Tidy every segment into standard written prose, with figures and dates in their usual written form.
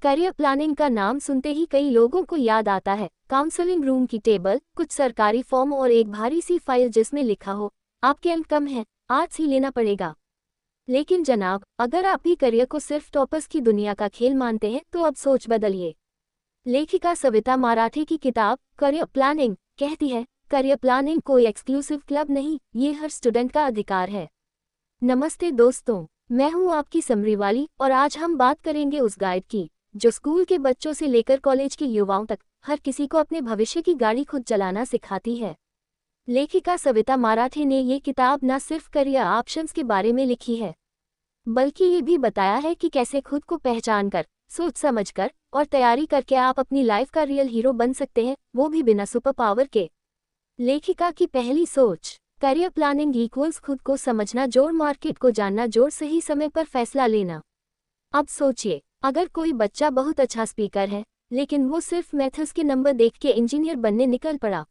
Career planning का नाम सुनते ही कई लोगों को याद आता है काउंसलिंग रूम की टेबल, कुछ सरकारी फॉर्म और एक भारी सी फाइल जिसमें लिखा हो आपके अंक कम है, आर्ट्स ही लेना पड़ेगा। लेकिन जनाब, अगर आप भी करियर को सिर्फ टॉपर्स की दुनिया का खेल मानते हैं तो अब सोच बदलिए। लेखिका सविता मराठे की किताब करियर प्लानिंग कहती है, करियर प्लानिंग कोई एक्सक्लूसिव क्लब नहीं, ये हर स्टूडेंट का अधिकार है। नमस्ते दोस्तों, मैं हूं आपकी समरी वाली और आज हम बात करेंगे उस गाइड की जो स्कूल के बच्चों से लेकर कॉलेज के युवाओं तक हर किसी को अपने भविष्य की गाड़ी खुद चलाना सिखाती है। लेखिका सविता मराठे ने ये किताब न सिर्फ करियर ऑप्शंस के बारे में लिखी है, बल्कि ये भी बताया है कि कैसे खुद को पहचान कर, सोच समझकर और तैयारी करके आप अपनी लाइफ का रियल हीरो बन सकते हैं, वो भी बिना सुपर पावर के। लेखिका की पहली सोच, करियर प्लानिंग इक्वल्स खुद को समझना जोड़ मार्केट को जानना जोड़ सही समय पर फैसला लेना। अब सोचिए, अगर कोई बच्चा बहुत अच्छा स्पीकर है लेकिन वो सिर्फ मैथ्स के नंबर देख के इंजीनियर बनने निकल पड़ा,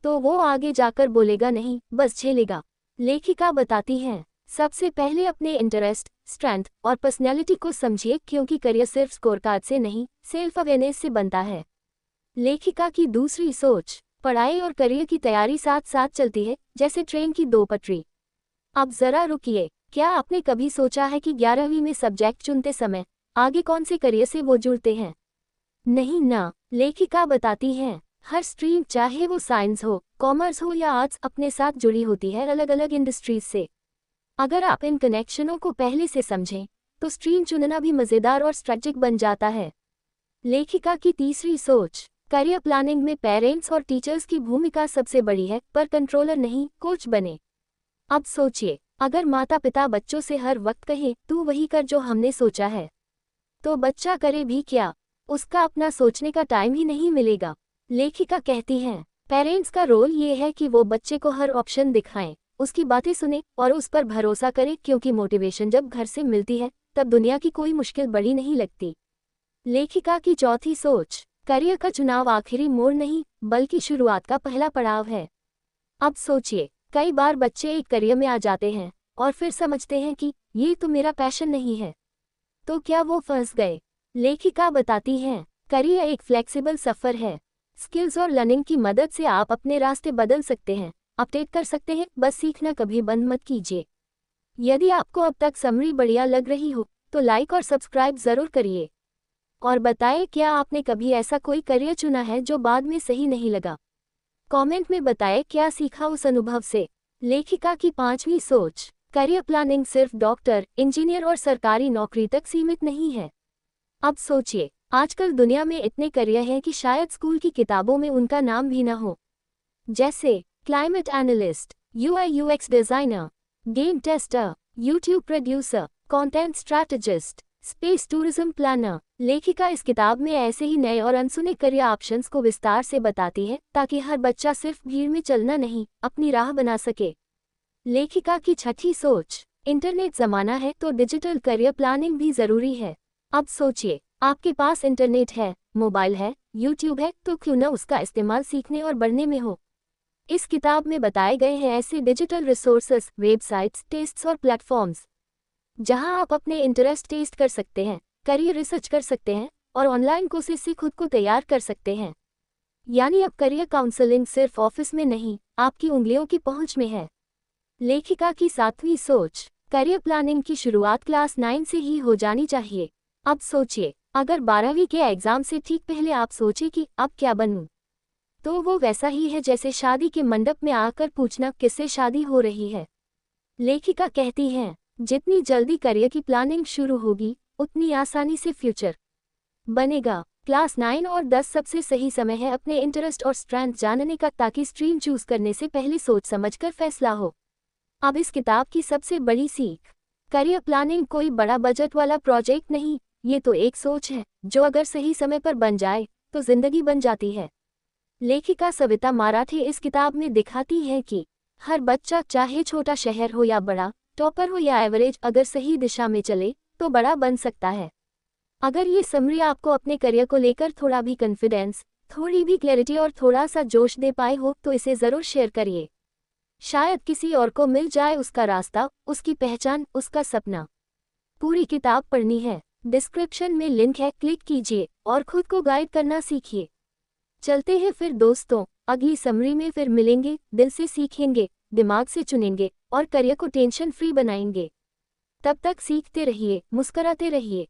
तो वो आगे जाकर बोलेगा नहीं, बस झेलेगा। लेखिका बताती हैं, सबसे पहले अपने इंटरेस्ट, स्ट्रेंथ और पर्सनैलिटी को समझिए, क्योंकि करियर सिर्फ स्कोर कार्ड से नहीं, सेल्फ अवेयरनेस से बनता है। लेखिका की दूसरी सोच, पढ़ाई और करियर की तैयारी साथ साथ चलती है जैसे ट्रेन की दो पटरी। अब जरा रुकिए, क्या आपने कभी सोचा है कि 11वीं में सब्जेक्ट चुनते समय आगे कौन से करियर से वो जुड़ते हैं? नहीं ना। लेखिका बताती हैं, हर स्ट्रीम, चाहे वो साइंस हो, कॉमर्स हो या आर्ट्स, अपने साथ जुड़ी होती है अलग अलग इंडस्ट्रीज से। अगर आप इन कनेक्शनों को पहले से समझें तो स्ट्रीम चुनना भी मज़ेदार और स्ट्रेटेजिक बन जाता है। लेखिका की तीसरी सोच, करियर प्लानिंग में पेरेंट्स और टीचर्स की भूमिका सबसे बड़ी है, पर कंट्रोलर नहीं, कोच बने। अब सोचिए, अगर माता पिता बच्चों से हर वक्त कहें तू वही कर जो हमने सोचा है, तो बच्चा करे भी क्या, उसका अपना सोचने का टाइम ही नहीं मिलेगा। लेखिका कहती हैं, पेरेंट्स का रोल ये है कि वो बच्चे को हर ऑप्शन दिखाएं, उसकी बातें सुने और उस पर भरोसा करें, क्योंकि मोटिवेशन जब घर से मिलती है तब दुनिया की कोई मुश्किल बड़ी नहीं लगती। लेखिका की चौथी सोच, करियर का चुनाव आखिरी मोड़ नहीं बल्कि शुरुआत का पहला पड़ाव है। अब सोचिए, कई बार बच्चे एक करियर में आ जाते हैं और फिर समझते हैं कि ये तो मेरा पैशन नहीं है, तो क्या वो फंस गए? लेखिका बताती हैं, करियर एक फ्लेक्सिबल सफ़र है। स्किल्स और लर्निंग की मदद से आप अपने रास्ते बदल सकते हैं, अपडेट कर सकते हैं, बस सीखना कभी बंद मत कीजिए। यदि आपको अब तक समरी बढ़िया लग रही हो तो लाइक और सब्सक्राइब ज़रूर करिए और बताएं, क्या आपने कभी ऐसा कोई करियर चुना है जो बाद में सही नहीं लगा? कमेंट में बताएं क्या सीखा उस अनुभव से। लेखिका की पांचवी सोच, करियर प्लानिंग सिर्फ डॉक्टर, इंजीनियर और सरकारी नौकरी तक सीमित नहीं है। अब सोचिए, आजकल दुनिया में इतने करियर हैं कि शायद स्कूल की किताबों में उनका नाम भी न हो, जैसे climate analyst, UI UX designer, game tester, YouTube producer, content strategist, space tourism planner. लेखिका इस किताब में ऐसे ही नए और अनसुने करियर ऑप्शंस को विस्तार से बताती है, ताकि हर बच्चा सिर्फ भीड़ में चलना नहीं, अपनी राह बना सके। लेखिका की छठी सोच, इंटरनेट ज़माना है तो डिजिटल करियर प्लानिंग भी ज़रूरी है। अब सोचिए, आपके पास इंटरनेट है, मोबाइल है, यूट्यूब है, तो क्यों न उसका इस्तेमाल सीखने और बढ़ने में हो। इस किताब में बताए गए हैं ऐसे डिजिटल रिसोर्सेस, वेबसाइट्स, टेस्ट्स और प्लेटफॉर्म्स जहां आप अपने इंटरेस्ट टेस्ट कर सकते हैं, करियर रिसर्च कर सकते हैं और ऑनलाइन कोर्सेज से खुद को तैयार कर सकते हैं। यानी अब करियर काउंसलिंग सिर्फ ऑफिस में नहीं, आपकी उंगलियों की पहुंच में है। लेखिका की सातवीं सोच, करियर प्लानिंग की शुरुआत क्लास 9 से ही हो जानी चाहिए। अब सोचिए, अगर 12वीं के एग्जाम से ठीक पहले आप सोचें कि अब क्या बनूं, तो वो वैसा ही है जैसे शादी के मंडप में आकर पूछना किससे शादी हो रही है। लेखिका कहती हैं, जितनी जल्दी करियर की प्लानिंग शुरू होगी उतनी आसानी से फ्यूचर बनेगा। क्लास 9 और 10 सबसे सही समय है अपने इंटरेस्ट और स्ट्रेंथ जानने का, ताकि स्ट्रीम चूज करने से पहले सोच समझकर फैसला हो। अब इस किताब की सबसे बड़ी सीख, करियर प्लानिंग कोई बड़ा बजट वाला प्रोजेक्ट नहीं, ये तो एक सोच है जो अगर सही समय पर बन जाए तो जिंदगी बन जाती है। लेखिका सविता मराठे इस किताब में दिखाती है कि हर बच्चा, चाहे छोटा शहर हो या बड़ा, टॉपर हो या एवरेज, अगर सही दिशा में चले तो बड़ा बन सकता है। अगर ये समरी आपको अपने करियर को लेकर थोड़ा भी कॉन्फिडेंस, थोड़ी भी क्लैरिटी और थोड़ा सा जोश दे पाए हो तो इसे ज़रूर शेयर करिए। शायद किसी और को मिल जाए उसका रास्ता, उसकी पहचान, उसका सपना। पूरी किताब पढ़नी है, डिस्क्रिप्शन में लिंक है, क्लिक कीजिए और खुद को गाइड करना सीखिए। चलते हैं फिर दोस्तों, अगली समरी में फिर मिलेंगे। दिल से सीखेंगे, दिमाग से चुनेंगे और करियर को टेंशन फ्री बनाएंगे। तब तक सीखते रहिए, मुस्कराते रहिए।